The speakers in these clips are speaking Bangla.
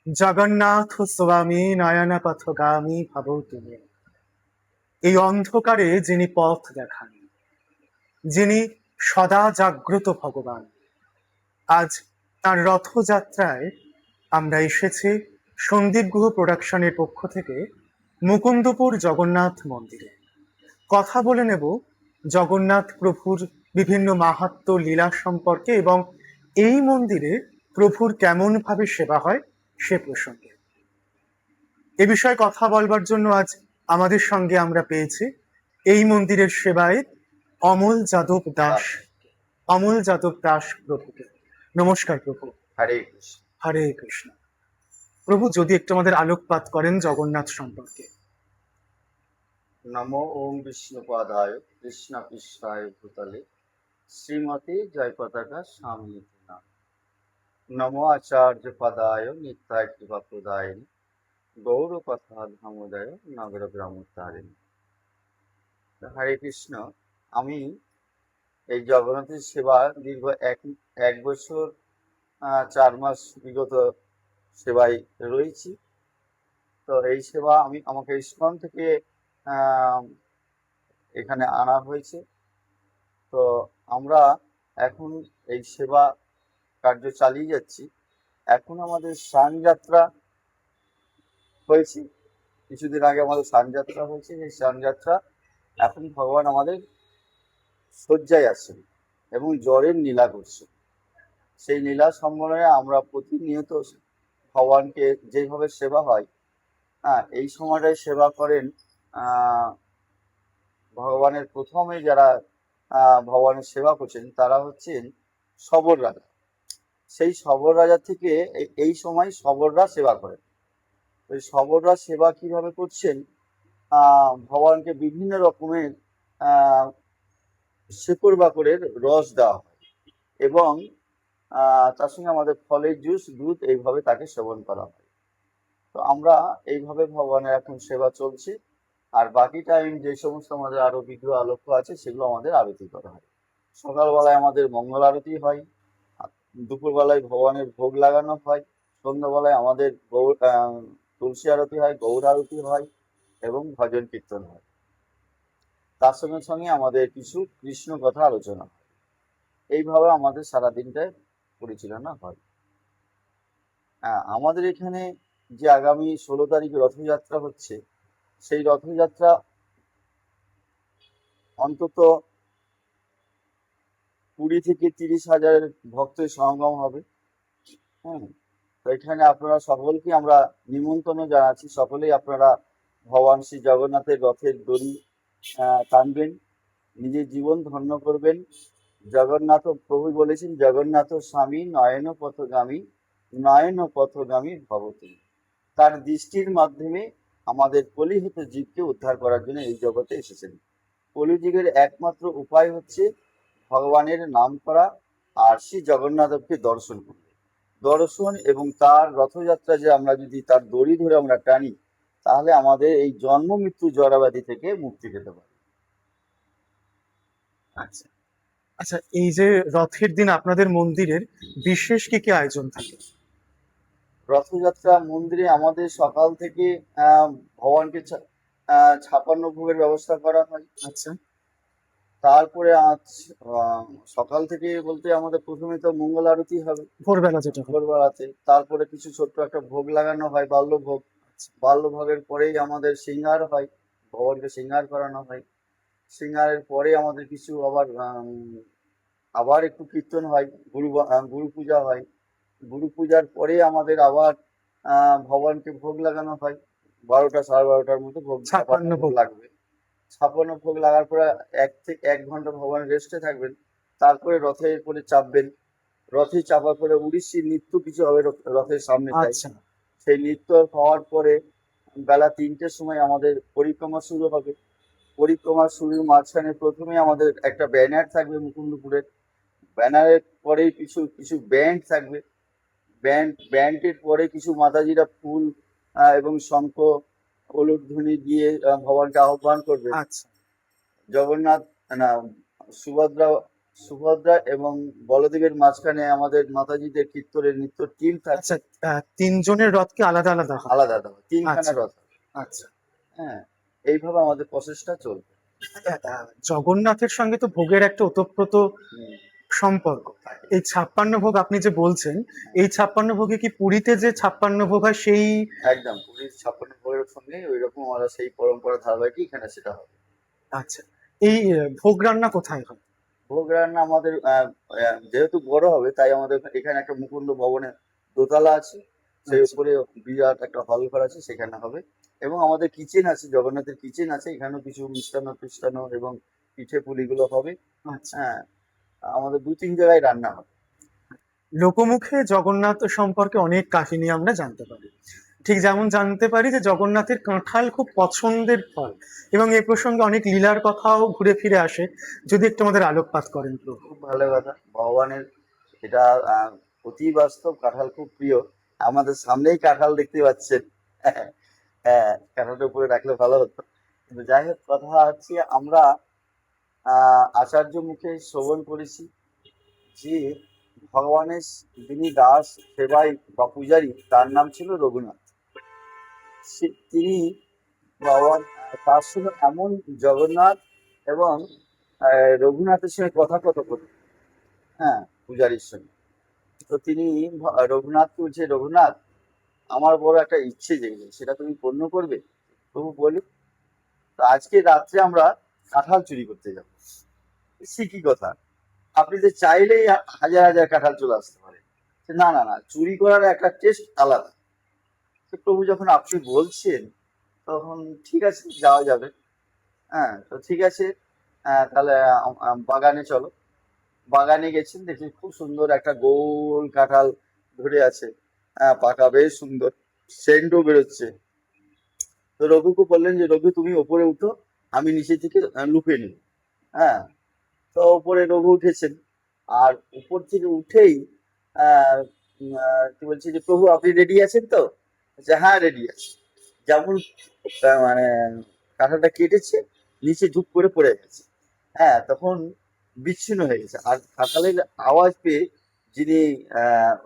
জগন্নাথ স্বামী নয়না পথগামী ভাব তুমি। এই অন্ধকারে যিনি পথ দেখান, যিনি সদা জাগ্রত ভগবান, আজ তার রথযাত্রায় আমরা এসেছি সন্দীপ গুহ প্রোডাকশনের পক্ষ থেকে মুকুন্দপুর জগন্নাথ মন্দিরে। কথা বলে নেব জগন্নাথ প্রভুর বিভিন্ন মাহাত্ম্য লীলা সম্পর্কে এবং এই মন্দিরে প্রভুর কেমন ভাবে সেবা হয় সে প্রসঙ্গে। এ বিষয়ে কথা বলবার জন্য আজ আমাদের সঙ্গে আমরা পেয়েছি এই মন্দিরের সেবায় অমল যাদব দাস। অমল যাদব দাস প্রভুকে নমস্কার প্রভু। হরে কৃষ্ণ। হরে কৃষ্ণ। প্রভু যদি একটু আমাদের আলোকপাত করেন জগন্নাথ সম্পর্কে। নমো ওম বিষ্ণুপাদায় কৃষ্ণ পৃষ্ঠায় ভূতলে শ্রীমতী জয় পতাকা স্বামী নাম। নমো আচার্য পদায় নিত্যায় কৃপা প্রদায় গৌর কথা ধামোদয় নগর গ্রামোদ্ধারিণী। হরে কৃষ্ণ। আমি এই জগন্নাথের সেবা দীর্ঘ এক বছর 4 মাস বিগত সেবায় রয়েছি। তো এই সেবা আমাকে ইস্কন থেকে এখানে আনা হয়েছে। তো আমরা এখন এই সেবা কার্য চালিয়ে যাচ্ছি। এখন আমাদের স্নানযাত্রা হয়েছে, কিছুদিন আগে আমাদের স্নানযাত্রা হয়েছে। সেই স্নানযাত্রা এখন ভগবান আমাদের শয্যায় আছেন এবং জ্বরের নীলা করছে। সেই নীলা সম্মেলনে আমরা প্রতিনিয়ত ভগবানকে যেভাবে সেবা হয়, এই সময়টায় সেবা করেন ভগবানের প্রথমে যারা ভগবানের সেবা করছেন তারা হচ্ছেন সবর রাজা। সেই সবর রাজা থেকে এই সময় সবররা সেবা করেন। ওই সবররা সেবা কিভাবে করছেন, ভগবানকে বিভিন্ন রকমের শেকড় বাকড়ের রস দেওয়া হয় এবং তার সঙ্গে আমাদের ফলের জুস, দুধ এইভাবে তাকে সেবন করা হয়। তো আমরা এইভাবে ভগবানের এখন সেবা চলছে। আর বাকি টাইম যে সমস্ত আমাদের আরো বিগ্রহ আলোক্য আছে সেগুলো আমাদের আরতি করা হয়। সকালবেলায় আমাদের মঙ্গল আরতি হয়, দুপুরবেলায় ভগবানের ভোগ লাগানো হয়, সন্ধ্যাবেলায় আমাদের তুলসী আরতি হয়, গৌর আরতি হয় এবং ভজন কীর্তন হয়। তার সঙ্গে সঙ্গে আমাদের কিছু কৃষ্ণ কথা আলোচনা হয়। এইভাবে আমাদের সারাদিনটায় পরিচালনা হয়। আমাদের এখানে যে আগামী 16 তারিখে রথযাত্রা হচ্ছে, সেই রথযাত্রা অন্তত 20 থেকে 30,000 ভক্তের সমাগম হবে। তো এখানে আপনারা সকলকে আমরা নিমন্ত্রণ জানাচ্ছি, সকলেই আপনারা ভগবান শ্রী জগন্নাথের রথের দড়ি টানবেন, নিজের জীবন ধন্য করবেন। জগন্নাথ প্রভু বলেছেন, জগন্নাথ স্বামী নয়ন পথগামী, নয়ন পথগামী ভবতী। তার দৃষ্টির মাধ্যমে আমাদের কলিহত জীবকে উদ্ধার করার জন্য এই জগতে এসেছেন। কলিযুগের একমাত্র উপায় হচ্ছে ভগবানের নাম করা আর শ্রী জগন্নাথকে দর্শন করা। দর্শন এবং তার রথযাত্রা যে আমরা যদি তার দড়ি ধরে আমরা টানি, তাহলে আমাদের এই জন্ম মৃত্যু জড়াব্যাধি থেকে মুক্তি পেতে পারি। আচ্ছা আচ্ছা, এই যে রথের দিন আপনাদের মন্দিরের বিশেষ কি কি আয়োজন থাকে? রথযাত্রা মন্দিরে আমাদের সকাল থেকে ভগবানকে 56 ভোগের ব্যবস্থা করা হয়। আচ্ছা, তারপরে আজ সকাল থেকে বলতে আমাদের প্রথমে তো মঙ্গল আরতি হবে ভোরবেলা যেটা হয়। ভোরবেলাতে। তারপরে কিছু ছোট্ট একটা ভোগ লাগানো হয়, বাল্যভোগ। বাল্যভোগের পরেই আমাদের সিঙ্গার হয়, ভগবানকে সিঙ্গার করানো হয়। সিঙ্গারের পরে আমাদের কিছু আবার একটু কীর্তন হয়, গুরু পূজা হয়। গুরু পূজার পরে আমাদের আবার ভগবানকে ভোগ লাগানো হয়। 12টা 12:30টার মধ্যে ভোগ 56 ভোগ ভোগ। লাগবে। 56 ভোগ লাগার পরে 1 থেকে 1 ঘন্টা ভগবান রেস্টে থাকবেন। তারপরে রথের করে চাপবেন। রথে চাপার পরে উড়িষ্যি নৃত্য কিছু হবে রথের সামনেটায়। আচ্ছা সেই নৃত্য হওয়ার পরে বেলা 3টের সময় আমাদের পরিক্রমা শুরু হবে। পরিক্রমা শুরুর মাঝখানে প্রথমে আমাদের একটা ব্যানার থাকবে মুকুন্দপুরের। ব্যানারের পরেই কিছু কিছু ব্যান্ড থাকবে। ব্যান্ডের পরে কিছু মাতাজিরা ফুল এবং শঙ্খ উলুধ্বনি দিয়ে ভগবানকে আহ্বান করবে। আচ্ছা জগন্নাথ না সুভদ্রা সুভদ্রা এবং বলদেবের মাঝখানে আমাদের মাতাজিদের কীর্তনের নৃত্য টিম থাকে। আচ্ছা, তিনজনের রথকে আলাদা আলাদা হয়? আলাদা আলাদা তিনখানা আচ্ছা। রথ। আচ্ছা। হ্যাঁ, এইভাবে আমাদের প্রসেসটা চলবে। জগন্নাথের সঙ্গে তো ভোগের একটা ওতপ্রোত হুম, সম্পর্ক। এই 56 ভোগ আপনি যে বলছেন, এই 56 ভোগে কি পুরীতে যে 56 ভোগ হয় সেই? একদম পুরীর 56 ভোগের সঙ্গে ওই রকম আমরা সেই পরম্পরা ধারাবাহিক এখানে সেটা হবে। আচ্ছা, এই ভোগ রান্না কোথায় হয়? ভোগ রান্না আমাদের যেহেতু বড় হবে তাই আমাদের এখানে একটা মুকুন্দ ভবনের দোতলা আছে, সেই আচ্ছা। উপরে বিরাট একটা হল ঘর আছে, সেখানে হবে। এবং আমাদের কিচেন আছে, জগন্নাথের কিচেন আছে, এখানেও কিছু মিষ্টান্ন টিষ্টান্ন এবং পিঠে পুলিগুলো হবে। আচ্ছা। হ্যাঁ, আমাদের 2-3 জায়গায় রান্না হবে। লোকমুখে জগন্নাথ সম্পর্কে অনেক কাহিনী আমরা জানতে পারি। ঠিক যেমন জানতে পারি যে জগন্নাথের কাঁঠাল খুব পছন্দের ফল, এবং এ প্রসঙ্গে অনেক লীলার কথাও ঘুরে ফিরে আসে। যদি একটু আমাদের আলোকপাত করেন প্রভু। খুব ভালো কথা, ভগবানের এটা অতি বাস্তব, কাঁঠাল খুব প্রিয়। আমাদের সামনেই কাঁঠাল দেখতে পাচ্ছেন। হ্যাঁ, কাঁঠালটা উপরে রাখলে ভালো হতো, কিন্তু যাই হোক, কথা হচ্ছে আমরা আচার্য মুখে শ্রবণ করেছি যে ভগবানের যিনি দাস সেবাই বা পূজারী, তার নাম ছিল রঘুনাথ। তিনি ভগবান, তার সঙ্গে এমন জগন্নাথ এবং রঘুনাথের সঙ্গে কথা কত করতেন। হ্যাঁ, পূজারীর সঙ্গে। তো তিনি রঘুনাথকে বলছে, রঘুনাথ, আমার বড় একটা ইচ্ছে জেগেছে, সেটা তুমি পূর্ণ করবে? প্রভু বলুন। তো আজকে রাত্রে আমরা কাঁঠাল চুরি করতে যাব। সে কি কথা, আপনি তো চাইলেই হাজার হাজার কাঁঠাল চলে আসতে পারে। না না না, চুরি করার একটা টেস্ট আলাদা। তো প্রভু যখন আপনি বলছেন, তখন ঠিক আছে, যাওয়া যাবে। হ্যাঁ, তো ঠিক আছে, তাহলে বাগানে চলো। বাগানে গেছেন, দেখি খুব সুন্দর একটা গোল কাঁঠাল ধরে আছে। পাকা, বেশ সুন্দর, সেন্টও বেরোচ্ছে। তো রঘুকে বললেন যে, রঘু তুমি ওপরে উঠো, আমি নিচে থেকে লুপে নিই। হ্যাঁ, তো ওপরে রঘু উঠেছেন। আর উপর থেকে উঠেই কি বলছে যে, প্রভু আপনি রেডি আছেন তো? বলছে, হ্যাঁ রেডি আছি। যেমন মানে কাঁঠালটা কেটেছে, নিচে ধূপ করে পড়ে গেছে। হ্যাঁ, তখন বিচ্ছিন্ন হয়ে গেছে। আর কাঁঠালের আওয়াজ পেয়ে যিনি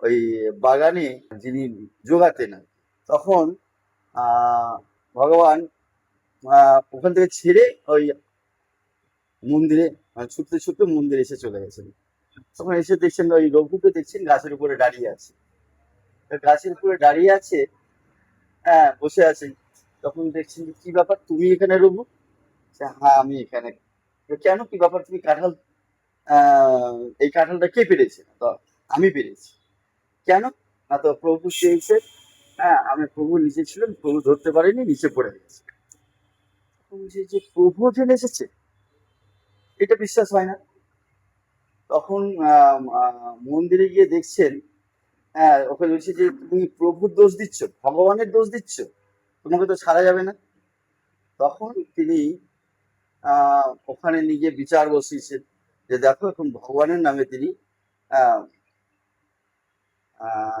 ওই বাগানে যিনি জোগাতেন, তখন ভগবান ওখান থেকে ছেড়ে ওই মন্দিরে ছুটতে ছুটতে মন্দিরে এসে চলে গেছেন। তখন এসে দেখছেন ওই রঘুকে দেখছেন গাছের উপরে দাঁড়িয়ে আছে। গাছের উপরে দাঁড়িয়ে আছে, হ্যাঁ বসে আছে। তখন দেখছেন যে, কি ব্যাপার, তুমি এখানে রঘু? হ্যাঁ আমি এখানে। কেন, কি ব্যাপার, তুমি কাঁঠাল এই কাঁঠালটা কে পেরেছে? তো আমি পেরেছি। কেন? না তো প্রভু চেয়েছে। হ্যাঁ, আমি প্রভু নিচে ছিলেন, প্রভু ধরতে পারেনি, নিচে পড়ে গেছে। বলছে যে, প্রভু ফেলে এসেছে, এটা বিশ্বাস হয় না। তখন মন্দিরে গিয়ে দেখছেন, হ্যাঁ, ওকে বলছে যে, তুমি প্রভুর দোষ দিচ্ছ, ভগবানের দোষ দিচ্ছ, তোমাকে তো ছাড়া যাবে না। তখন তিনি ওখানে নিজে বিচার বসিয়েছেন যে, দেখো এখন ভগবানের নামে তিনি আহ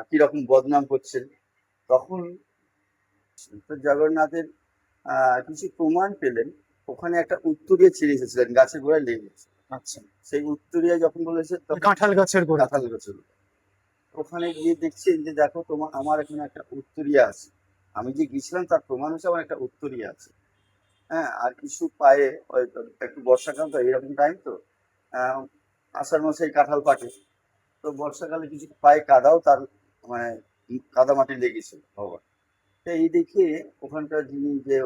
কিরকম বদনাম করছেন। তখন জগন্নাথের কিছু প্রমাণ পেলেন। ওখানে একটা উত্তরীয় ছিঁড়ে এসেছিলেন, গাছের গোড়ায় লেগে গেছে। আচ্ছা, সেই উত্তরীয় যখন বলেছে, তখন কাঁঠাল গাছের গোড়া। কাঁঠাল গাছের গোড়ায়। ওখানে গিয়ে দেখছেন যে, দেখো তোমার, আমার এখানে একটা উত্তরীয় আছে, আমি যে গেছিলাম তার প্রমাণ হচ্ছে আমার একটা উত্তরীয় আছে। হ্যাঁ, আর কিছু পায়ে ওই একটু বর্ষাকাল তো, এরকম টাইম তো, আহ, আষাঢ় মাসে এই কাঁঠাল পাকে। তো বর্ষাকালে কিছু পায়ে কাদাও তার, মানে কাদা মাটি লেগেছিল ভগবান। তো এই দেখে ওখানকার যিনি যে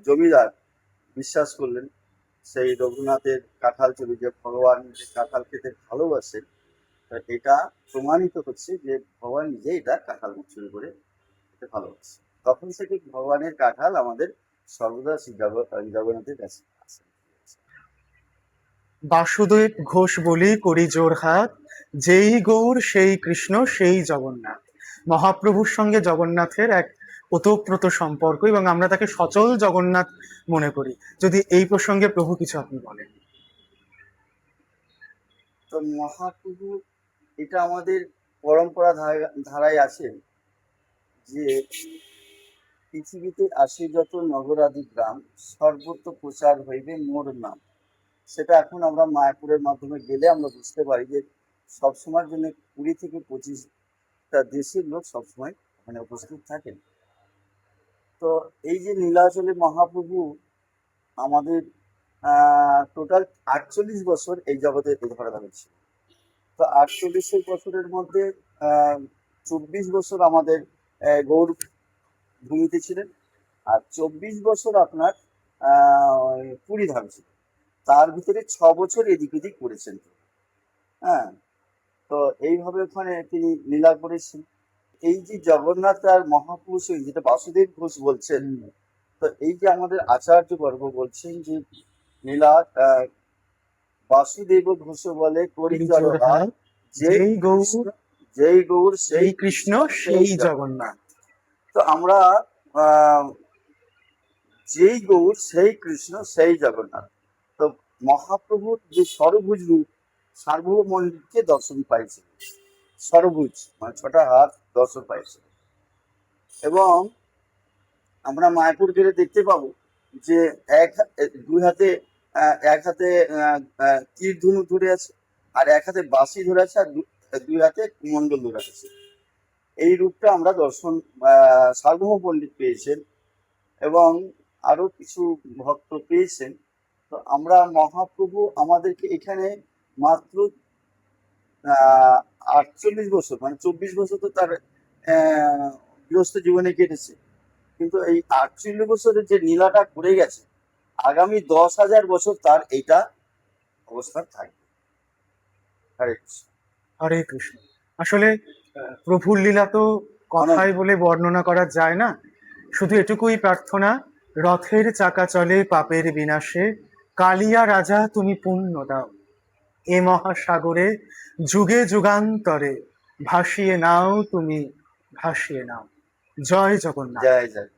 জমিদার বিশ্বাস করলেন, সেই রঘুনাথের কাঁঠাল চুরি, যে ভগবান যে কাঁঠাল খেতে ভালোবাসেন, তা এটা প্রমাণিত হচ্ছে যে ভগবান নিজে এটা কাঁঠাল চুরি করে খেতে ভালোবাসে। তখন থেকে ভগবানের কাঁঠাল আমাদের সর্বদা শ্রী জগন্নাথের কাছে আছে। বাসুদেব ঘোষ বলি করি জোর হাত, যেই গৌর সেই কৃষ্ণ সেই জগন্নাথ। মহাপ্রভুর সঙ্গে জগন্নাথের এক ওতপ্রোত সম্পর্ক, এবং আমরা তাকে সচল জগন্নাথ মনে করি। যদি এই প্রসঙ্গে প্রভু কিছু আপনি বলেন। তো মহাপ্রভু, এটা আমাদের পরম্পরা ধারায় আছে যে, পৃথিবীতে আসে যত নগরাদি গ্রাম, সর্বত্র প্রচার হইবে মোর নাম। সেটা এখন আমরা মায়াপুরের মাধ্যমে গেলে আমরা বুঝতে পারি যে সবসময়ের জন্য 20 থেকে 25টা দেশের লোক সবসময় ওখানে উপস্থিত থাকেন। তো এই যে নীলাচলে মহাপ্রভু আমাদের টোটাল 48 বছর এই জগতে ধরা হয়েছে। তো 48 বছরের মধ্যে 24 বছর আমাদের গৌর ভূমিতে ছিলেন, আর 24 বছর আপনার পুরী ধাম ছিল। তার ভিতরে 6 বছর এদিক ওদিক করেছেন। হ্যাঁ, তো এইভাবে ওখানে তিনি লীলা করেছেন। এই যে জগন্নাথ আর মহাপুরুষ যেটা বাসুদেব ঘোষ বলছেন, তো এই যে আমাদের আচার্য বর্গ বলছেন যে লীলা বাসুদেব ঘোষ বলে করি জড়হার, যেই গৌর যেই গৌর সেই কৃষ্ণ সেই জগন্নাথ। তো আমরা যেই গৌর সেই কৃষ্ণ সেই জগন্নাথ। তো মহাপ্রভুর যে সরভুজ রূপ সার্বভৌমকে দর্শন পাইছে, সরভুজ মানে 6টা হাত দর্শন পাইছে। এবং আমরা মায়াপুর গেলে দেখতে পাবো যে দুই হাতে এক হাতে তীর ধনুক ধরে আছে, আর এক হাতে বাঁশি ধরে আছে, আর দুই হাতে মণ্ডল ধরে আছে। এই রূপটা আমরা দর্শন সার্বভৌম পণ্ডিত পেয়েছেন এবং আরো কিছু ভক্ত পেয়েছেন। তো আমরা মহাপ্রভু আমাদেরকে এখানে মাত্র 48 বছর মানে 24 বছর তো তার গৃহস্থ জীবনে কেটেছে, কিন্তু এই 48 বছরের যে নীলাটা করে গেছে, আগামী 10,000 বছর তার এইটা অবস্থান থাকবে। হরে কৃষ্ণ। হরে কৃষ্ণ। আসলে প্রভুর লীলা তো কথায় বলে বর্ণনা করা যায় না। শুধু এটুকুই প্রার্থনা, রথের চাকা চলে পাপের বিনাশে, কালিয়া রাজা তুমি পুণ্য দাও, এ মহাসাগরে যুগে যুগান্তরে ভাসিয়ে নাও তুমি, ভাসিয়ে নাও। জয় জগন্নাথ। জয় জয়।